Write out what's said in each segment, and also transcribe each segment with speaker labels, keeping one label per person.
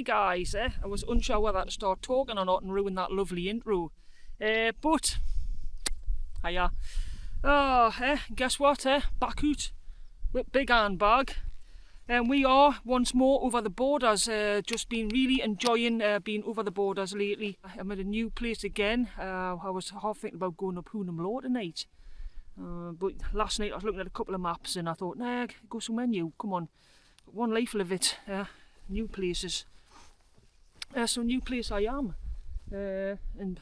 Speaker 1: guys, I was unsure whether to start talking or not and ruin that lovely intro. But, hiya. Guess what, back out with big handbag. And we are once more over the borders. Just been really enjoying being over the borders lately. I'm at a new place again. I was half thinking about going up Hoonham Law tonight. But last night I was looking at a couple of maps and I thought, nah, go somewhere new, come on. One life live it. New places. So new place I am. And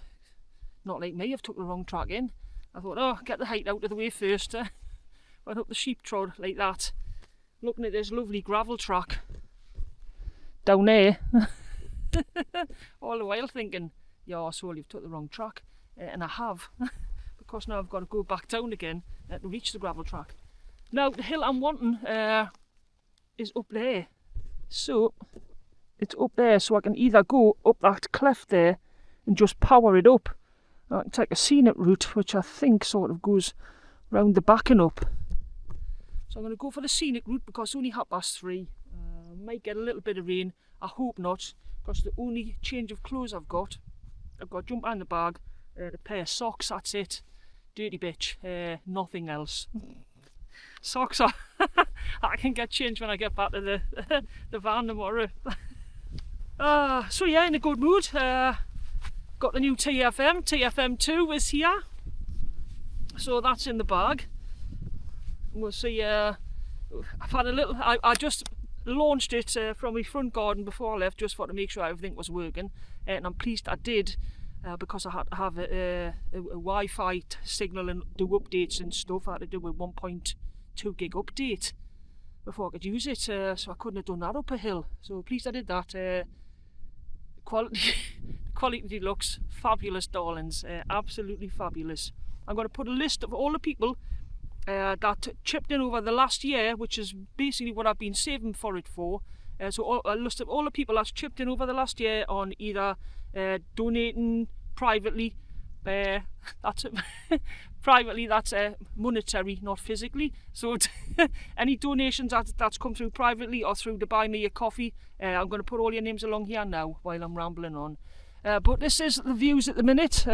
Speaker 1: not like me, I've took the wrong track in. I thought, oh, get the height out of the way first. Went up the sheep trod like that. Looking at this lovely gravel track down there. All the while thinking, yeah, so you've took the wrong track. And I have. Because now I've got to go back down again to reach the gravel track. Now the hill I'm wanting is up there. So it's up there, so I can either go up that cleft there and just power it up. I can take a scenic route, which I think sort of goes round the back and up. So I'm going to go for the scenic route because it's only 3:30. Might get a little bit of rain. I hope not, because the only change of clothes I've got jumper in the bag, a pair of socks, that's it. Dirty bitch, nothing else. Socks are I can get changed when I get back to the van tomorrow. So yeah, in a good mood. Got the new TFM2 is here. So that's in the bag. We'll see. I've had a little. I just launched it from my front garden before I left, just for to make sure everything was working, and I'm pleased I did, because I had to have a Wi-Fi signal and do updates and stuff. I had to do a 1.2 gig update before I could use it, so I couldn't have done that up a hill. So pleased I did that. Quality deluxe, fabulous darlings, absolutely fabulous. I'm going to put a list of all the people that chipped in over the last year, which is basically what I've been saving for it for. So a list of all the people that's chipped in over the last year on either donating privately, privately, that's monetary, not physically. So any donations that's come through privately or through to buy me a coffee, I'm going to put all your names along here now while I'm rambling on. But this is the views at the minute.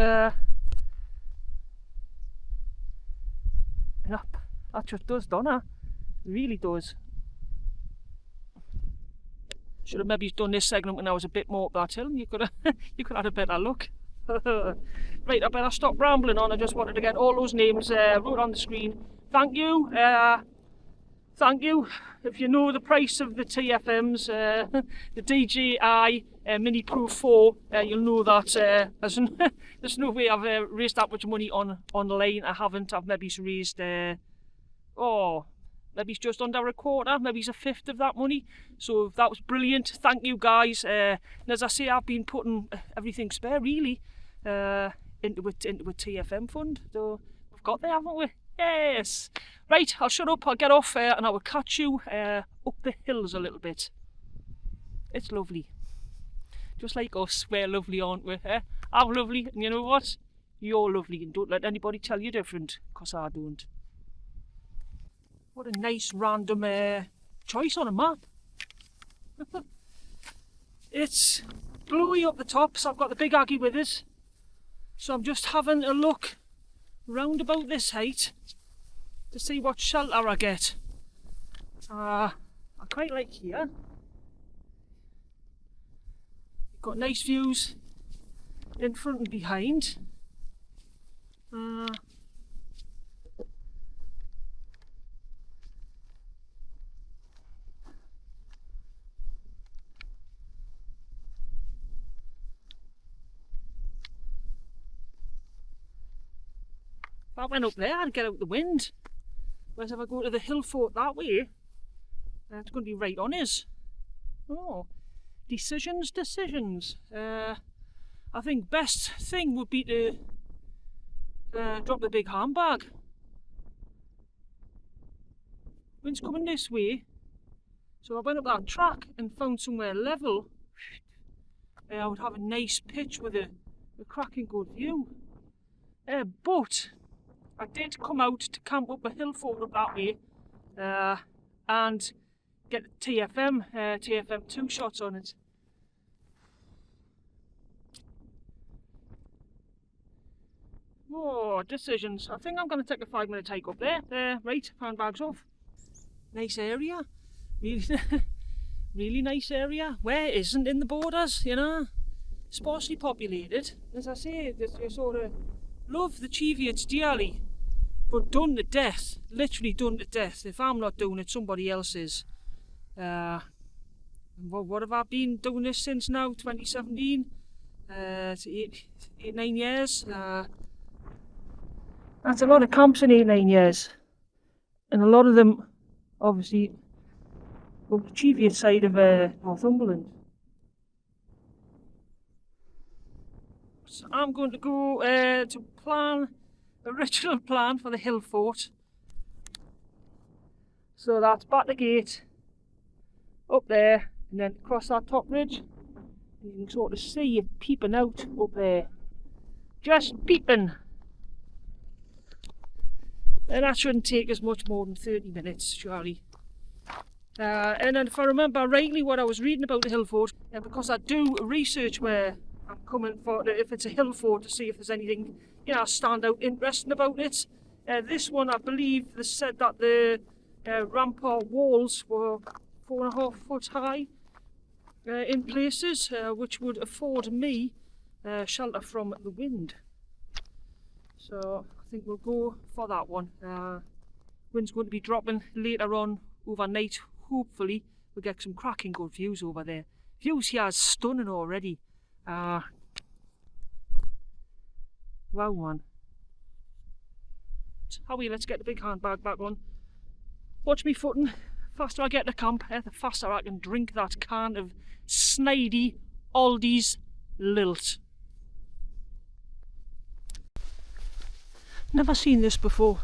Speaker 1: That just does, don't it? It really does. Should have maybe done this segment when I was a bit more up that hill and you could have had a better look. Right, I better stop rambling on. I just wanted to get all those names wrote on the screen. Thank you. Thank you. If you know the price of the TFMs, the DJI Mini Pro 4, you'll know that there's no way I've raised that much money online. I haven't. I've maybe raised, maybe it's just under a quarter, maybe it's a fifth of that money. So that was brilliant. Thank you guys. And as I say, I've been putting everything spare really into a TFM fund. So we've got there, haven't we? Yes. Right, I'll shut up, I'll get off and I will catch you up the hills a little bit. It's lovely. Just like us, we're lovely, aren't we? I'm lovely, and you know what? You're lovely, and don't let anybody tell you different, because I don't. What a nice random choice on a map. It's bluey up the top, so I've got the Big Aggie with us. So I'm just having a look round about this height to see what shelter I get. I quite like here. You've got nice views in front and behind. If I went up there, I'd get out the wind. Whereas if I go to the Hillfort that way, it's going to be right on us. Oh, decisions. I think best thing would be to drop the big handbag. Wind's coming this way, so I went up that track and found somewhere level. I would have a nice pitch with a cracking good view. But I did come out to camp up a Hillfort up that way and get TFM 2 shots on it. bad decisions. I think I'm going to take a 5-minute hike up there. Right, handbags off. Nice area. Really, really nice area. Where isn't in the borders, you know? Sparsely populated. As I say, you sort of love the Cheviots dearly, but done to death. Literally done to death. If I'm not doing it, somebody else is. What have I been doing this since now? 2017? It's 8-9 years. That's a lot of camps in 8-9 years. And a lot of them, obviously, go to the Cheviot side of Northumberland. So I'm going to go to plan, original plan for the Hillfort. So that's back the gate, up there, and then across that top ridge. You can sort of see it peeping out up there. Just peeping. And that shouldn't take us much more than 30 minutes, surely. And then if I remember rightly what I was reading about the Hillfort, because I do research where I'm coming for, if it's a Hillfort, to see if there's anything, you know, stand out interesting about it. This one, I believe, they said that the rampart walls were 4.5 foot high. In places, which would afford me shelter from the wind. So I think we'll go for that one. Wind's going to be dropping later on overnight. Hopefully we'll get some cracking good views over there. Views here are stunning already. Wow, man. Howie, let's get the big handbag back on. Watch me footing. Faster I get to camp, the faster I can drink that can of snidey Aldi's Lilt. Never seen this before.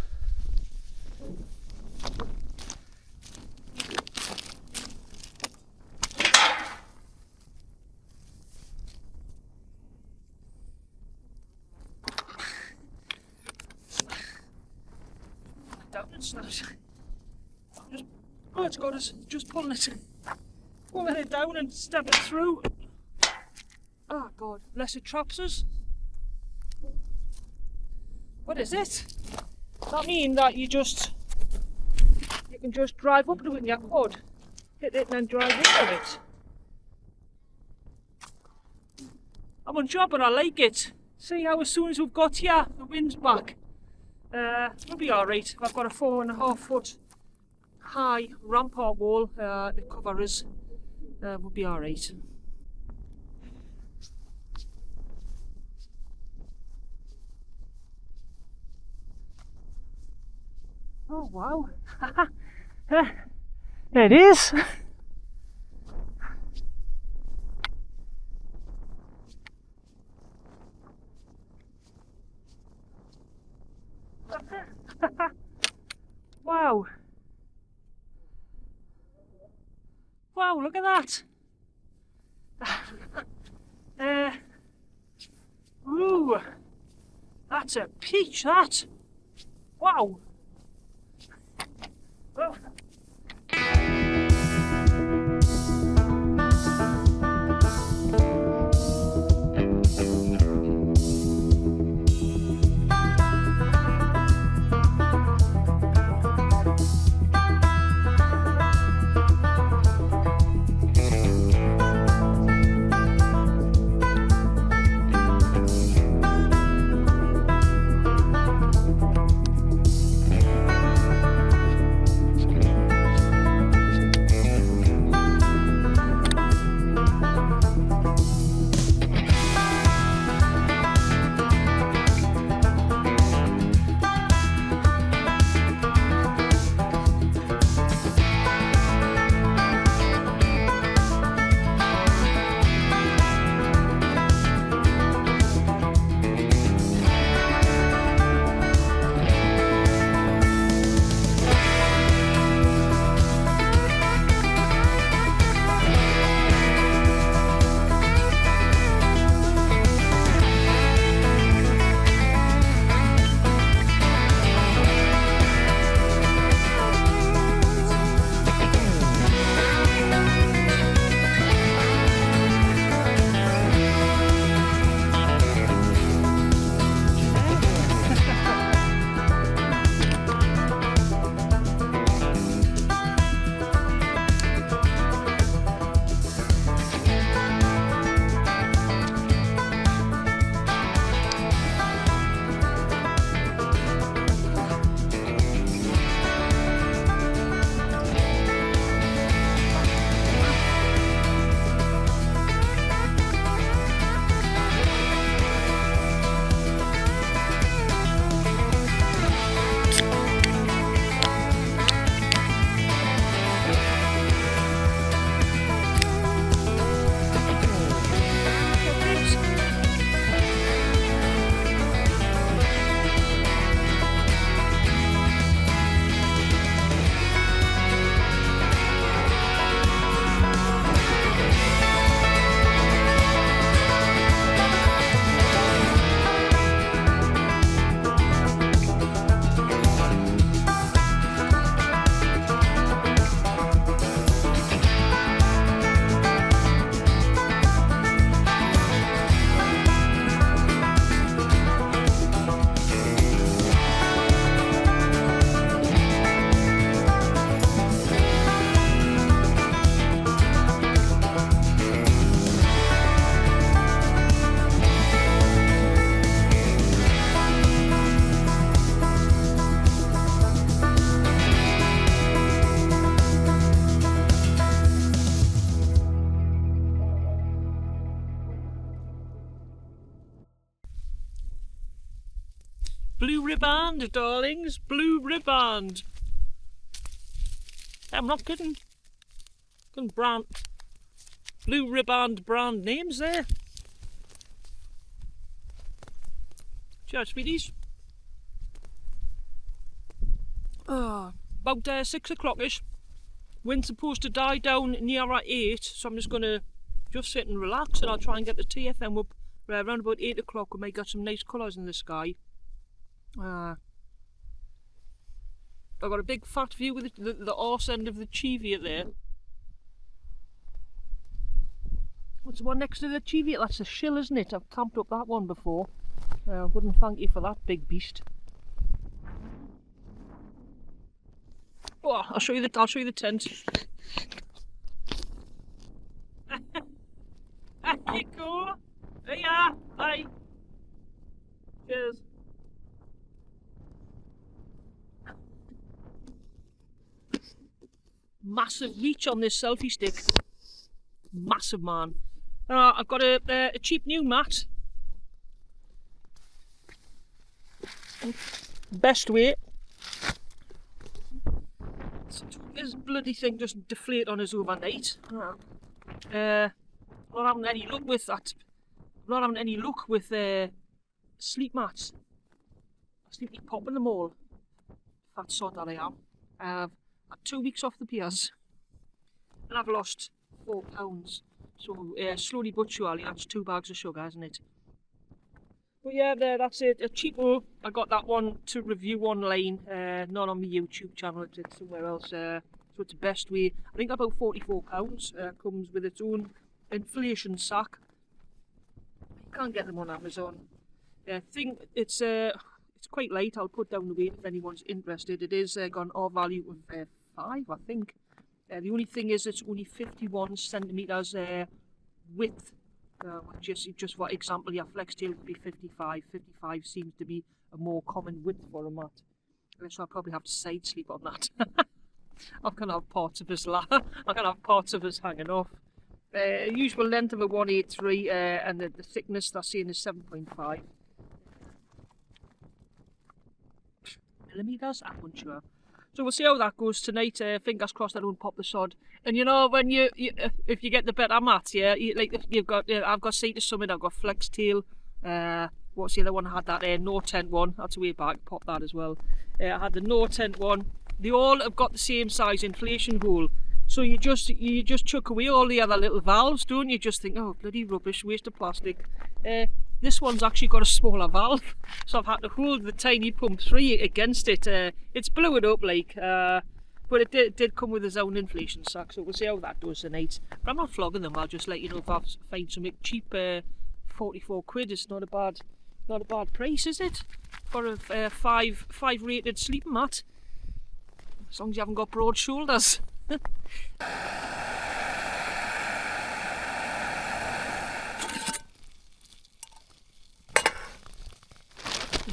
Speaker 1: Down and snaps. Oh, it's got us. Just pulling it down and stepping through. Oh God, unless it traps us. What is it? Does that mean that you can just drive up to it in your quad, hit it and then drive into it? I'm unsure, but I like it. See how as soon as we've got here, the wind's back. We'll be alright. I've got a 4.5 foot high rampart wall to cover us. We'll be alright. Oh wow. There it is. Wow. Wow, look at that. Ooh, that's a peach, that. Wow. Oh. Blue Riband, darlings. Blue Riband. I'm not kidding. Good brand. Blue Riband brand names there. Cheers, sweeties. About 6 o'clock-ish. Wind's supposed to die down near at 8, so I'm just going to just sit and relax, and I'll try and get the TFM up around about 8 o'clock. We might get some nice colours in the sky. I've got a big fat view with the arse end of the Cheviot there. What's the one next to the Cheviot? That's a shill, isn't it? I've camped up that one before. I wouldn't thank you for that big beast. Oh, I'll show you the tent. There you go. There you are. Bye. Cheers. Massive reach on this selfie stick. Massive, man. I've got a cheap new mat. Best way. This bloody thing doesn't deflate on us overnight. I'm not having any luck with that. I'm not having any luck with sleep mats. I seem to be popping them all. Fat sod that I am. I've had 2 weeks off the piers and I've lost 4 pounds. So slowly but surely, that's 2 bags of sugar, isn't it? But yeah, that's it. A cheapo. I got that one to review online, not on my YouTube channel. It's somewhere else. So it's the best way. I think about £44. Comes with its own inflation sack. You can't get them on Amazon. I think it's quite light. I'll put down the weight if anyone's interested. It is got an R value of 5, I think. The only thing is it's only 51 centimetres width. Just for example, your flex tail would be 55. 55 seems to be a more common width for a mat. So I'll probably have to side sleep on that. I'm gonna have parts of us hanging off. Usual length of a 183, and the thickness they're saying is 7.5 millimeters. I'm unsure. So we'll see how that goes tonight. Fingers crossed I don't pop the sod. And you know, when if you get the better mats, yeah, like if you've got, I've got Sea to Summit, I've got Flex Tail. What's the other one I had? That No Tent one. That's way back. Pop that as well. I had the No Tent one. They all have got the same size inflation hole. So you just chuck away all the other little valves, don't you? Just think, oh, bloody rubbish, waste of plastic. This one's actually got a smaller valve, so I've had to hold the tiny pump 3 against it. It's blew it up like, but it did come with its own inflation sack, so we'll see how that does tonight. But I'm not flogging them. I'll just let you know if I find something cheap. 44 quid. It's not a bad price, is it? For a 5 rated sleeping mat. As long as you haven't got broad shoulders.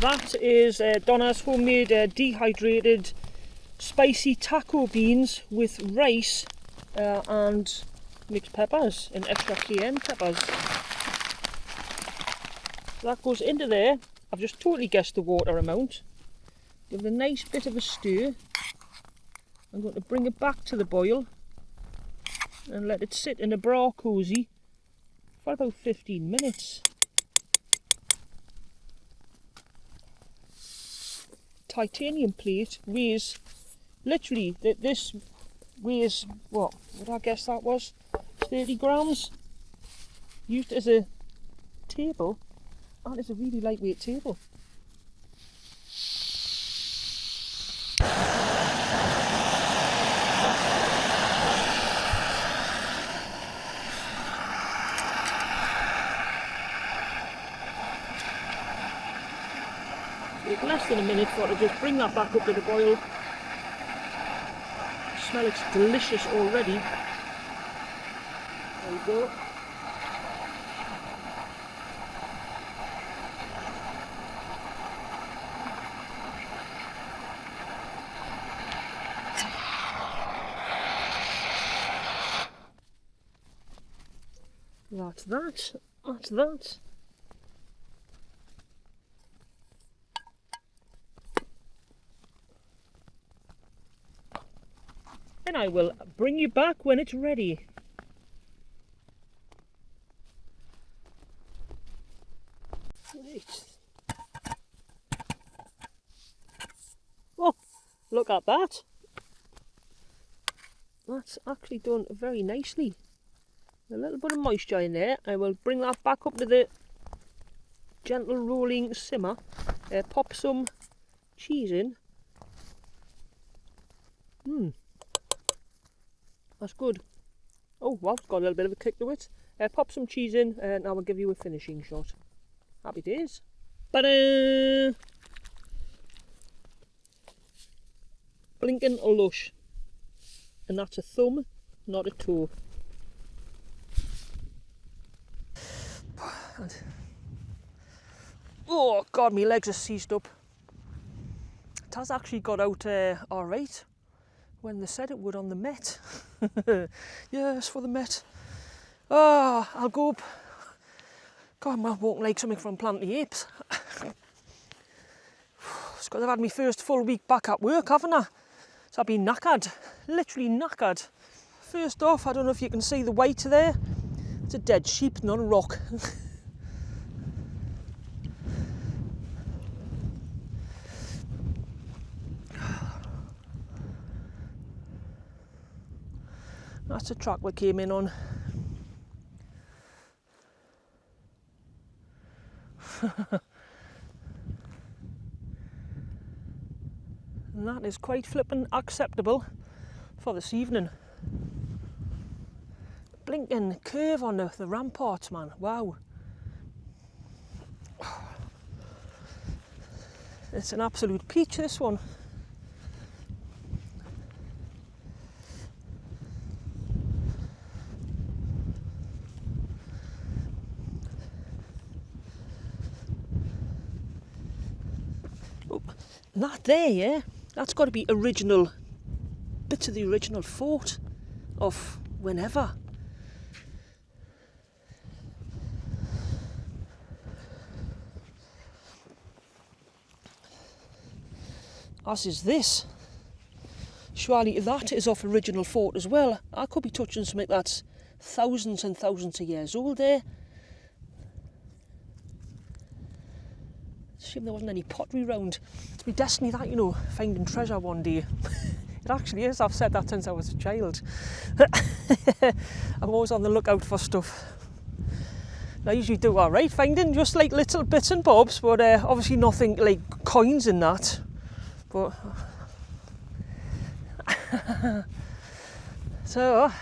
Speaker 1: That is Donna's homemade dehydrated spicy taco beans with rice and mixed peppers and extra cayenne peppers. That goes into there. I've just totally guessed the water amount. Give it a nice bit of a stir. I'm going to bring it back to the boil and let it sit in a bra cosy for about 15 minutes. Titanium plate weighs, literally, this weighs, what would I guess that was? 30 grams. Used as a table. That is a really lightweight table. Less than a minute for it to just bring that back up to the boil. Smell it's delicious already. There we go. That's that. That's that. and I will bring you back when it's ready. Right. Oh, look at that. That's actually done very nicely. A little bit of moisture in there. I will bring that back up to the gentle rolling simmer. Pop some cheese in. That's good. Oh wow, it's got a little bit of a kick to it. Pop some cheese in and I will give you a finishing shot. Happy days. Ta-da! Blinking lush. And that's a thumb, not a toe. Oh god, my legs are seized up. It has actually got out alright when they said it would on the Met. Yes, for the Met. Oh, I'll go up. God, I'm walking like something from Planet of the Apes. It's got to have had my first full week back at work, haven't I? So I've been knackered, literally knackered. First off, I don't know if you can see the weight there. It's a dead sheep, not a rock. That's the track we came in on. And that is quite flippin' acceptable for this evening. Blinking curve on the ramparts, man. Wow. It's an absolute peach, this one. Oh, that there, yeah? That's got to be original, bits of the original fort of whenever. As is this. Surely that is off original fort as well. I could be touching something that's thousands and thousands of years old there. Shame there wasn't any pottery round. It's my destiny that, you know, finding treasure one day. It actually is. I've said that since I was a child. I'm always on the lookout for stuff. I usually do alright finding just like little bits and bobs, but obviously nothing like coins in that. But so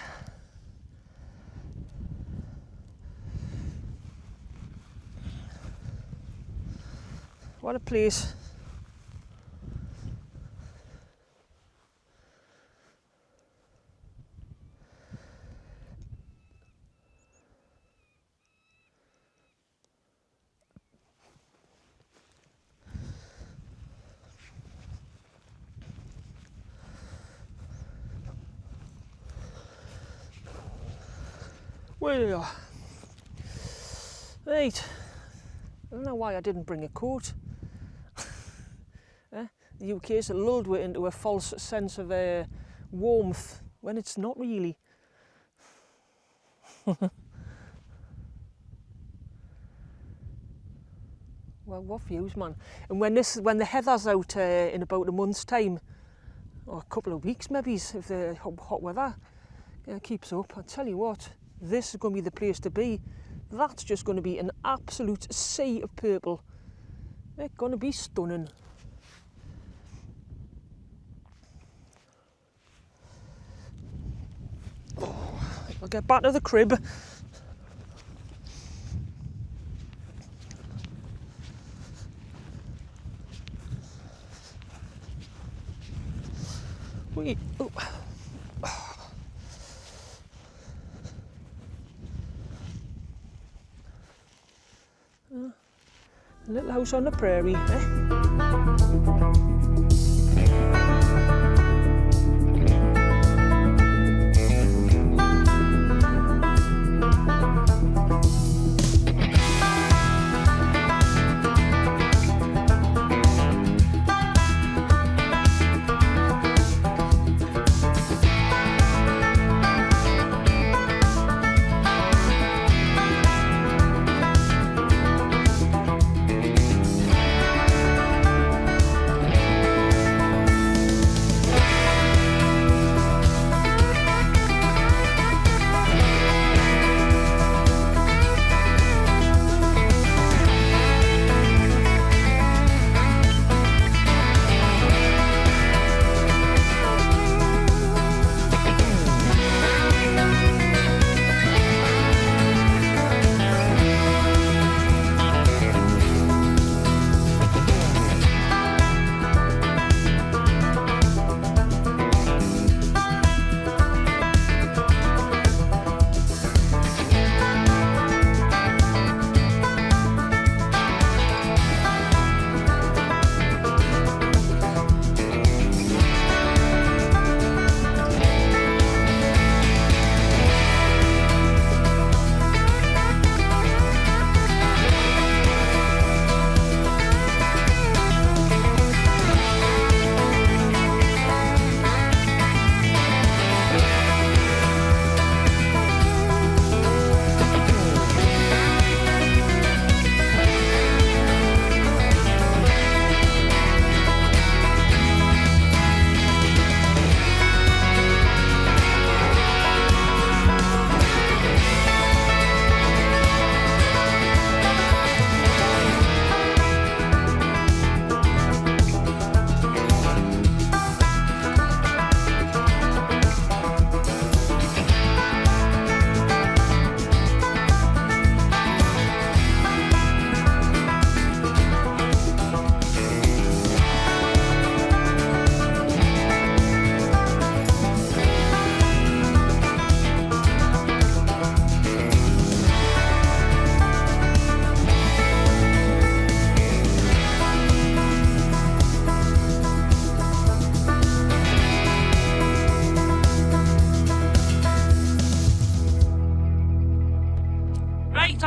Speaker 1: what a place. Well, right, I don't know why I didn't bring a coat. The UK's lulled we into a false sense of warmth when it's not really. Well, what views, man! And when the heather's out in about a month's time, or a couple of weeks maybe, if the hot weather keeps up, I tell you what, this is going to be the place to be. That's just going to be an absolute sea of purple. It's going to be stunning. I'll get back to the crib. Wait. Oh. A little house on the prairie,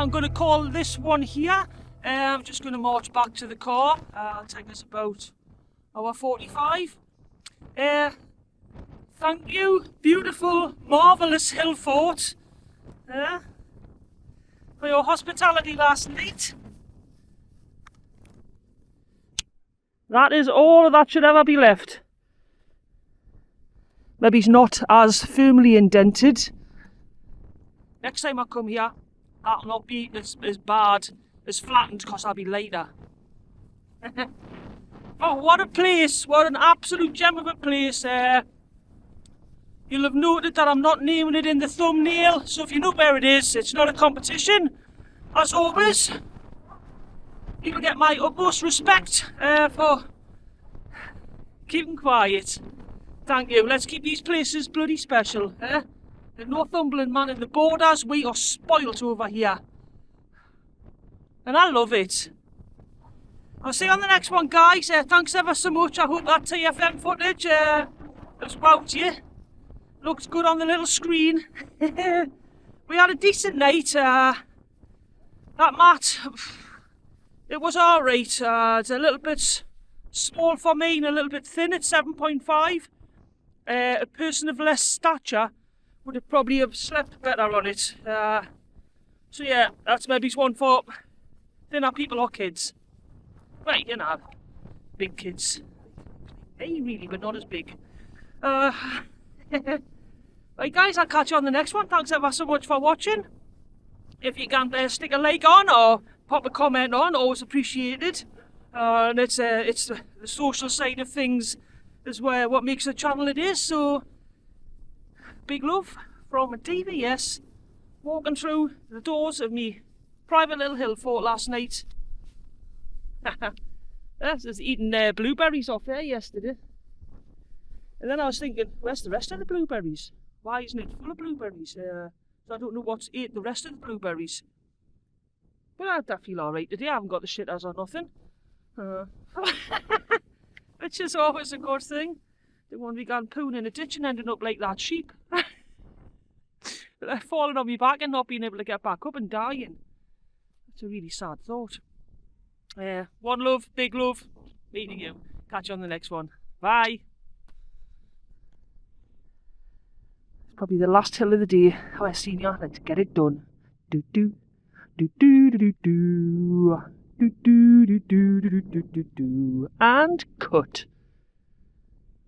Speaker 1: I'm going to call this one here. I'm just going to march back to the car. It'll take us about hour 45. Thank you, beautiful, marvellous Hillfort, for your hospitality last night. That is all that should ever be left. Maybe it's not as firmly indented. Next time I come here, that'll not be as bad, as flattened, because I'll be later. Oh, what a place! What an absolute gem of a place. You'll have noted that I'm not naming it in the thumbnail, so if you know where it is, it's not a competition. As always, you will get my utmost respect for keeping quiet. Thank you. Let's keep these places bloody special. The Northumberland man in the borders, we are spoilt over here. And I love it. I'll see you on the next one, guys. Thanks ever so much. I hope that TFM footage has wowed you. Looks good on the little screen. We had a decent night. That mat, it was alright. It's a little bit small for me and a little bit thin at 7.5. A person of less stature would have probably have slept better on it. So yeah, that's maybe one for thinner people or kids. Right, you know, big kids. Hey, really, but not as big. Right, guys, I'll catch you on the next one. Thanks ever so much for watching. If you can stick a like on or pop a comment on, always appreciated. And it's the social side of things is what makes the channel it is. So, big love from a TVS walking through the doors of me private little Hillfort last night. I was eating blueberries off there yesterday. And then I was thinking, where's the rest of the blueberries? Why isn't it full of blueberries? So I don't know what's ate the rest of the blueberries. But I feel alright today. I haven't got the shitters or nothing. Which is always a good thing. Don't want to be going pooing in a ditch and ending up like that sheep. Falling on my back and not being able to get back up and dying. That's a really sad thought. One love, big love, meeting you. Catch you on the next one. Bye. It's probably the last hill of the day. How I seen you. Let's get it done. Do do do do do do do do do do do do do do and cut.